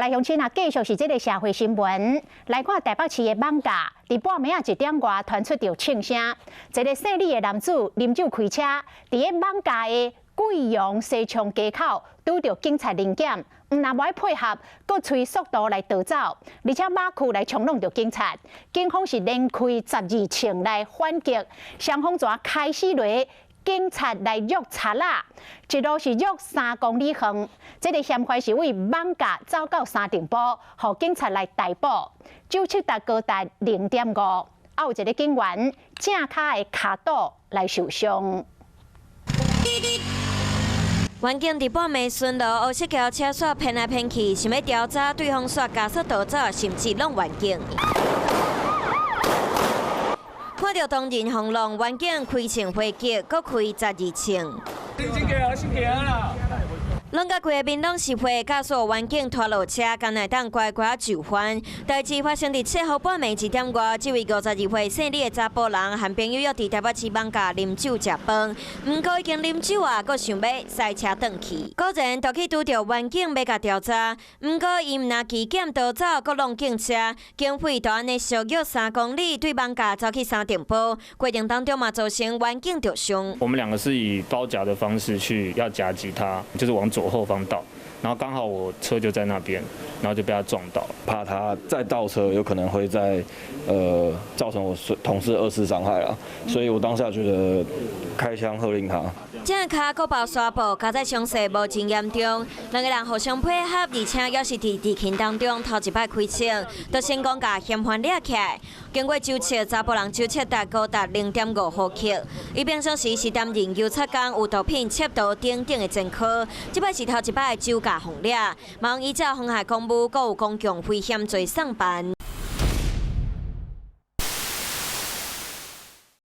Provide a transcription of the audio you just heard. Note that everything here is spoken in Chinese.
来乡亲啊，继续是这个社会新闻。来看台北市的网架，伫半暝1点外传出着庆声，一个姓李的男子啉酒开车，伫个网架的贵阳西昌街口拄着警察临检，唔但无爱配合，搁催速度来逃走，而且马库来冲撞着警察。警方是连开12枪来反击，双方怎开始落？ 警察来约查啦，一路是约3公里远。这个嫌犯是为网架走到三重埔，互警察来逮捕。酒测达高达0.5，还有一个警员正骹的骹肚来受伤。 员警伫半暝巡逻，黑色轿车煞偏来偏去，想要调查对方煞加速逃走，甚至弄员警。 看到当人轰浪，员警开枪回击，搁开12枪。拢甲规个面拢是血，驾驶员警拖落车，刚来当乖乖就范。代志发生伫7号半暝1点外，这位52岁姓李的查甫人，和朋友约伫台北市网架啉酒食饭，毋过已经啉酒啊，搁想要塞车转去。果然倒去拄着员警要甲调查，毋过伊毋但骑检逃走，搁弄警车，警匪就安尼小约3公里对网架走去三重埔，过程当中嘛造成员警着伤。我们2个是以包夹的方式去要夹击他，就是往左后方倒，然后刚好我车就在那边，然后就被他撞到，怕他再倒车有可能会造成我同事2次伤害啦，所以我当下觉得开枪喝令他。 正卡搁包纱布，加在伤势无真严重，两个人互相配合，而且也是伫敌群当中头一摆开枪，就成功甲嫌犯抓起来。经过酒测，查甫人酒测达高达0.5毫克。伊平常时是担任邮差工，有毒品、窃盗等等的前科，即摆是头一摆酒驾互抓，嘛用依照妨害公务、搁有公共危险罪上班。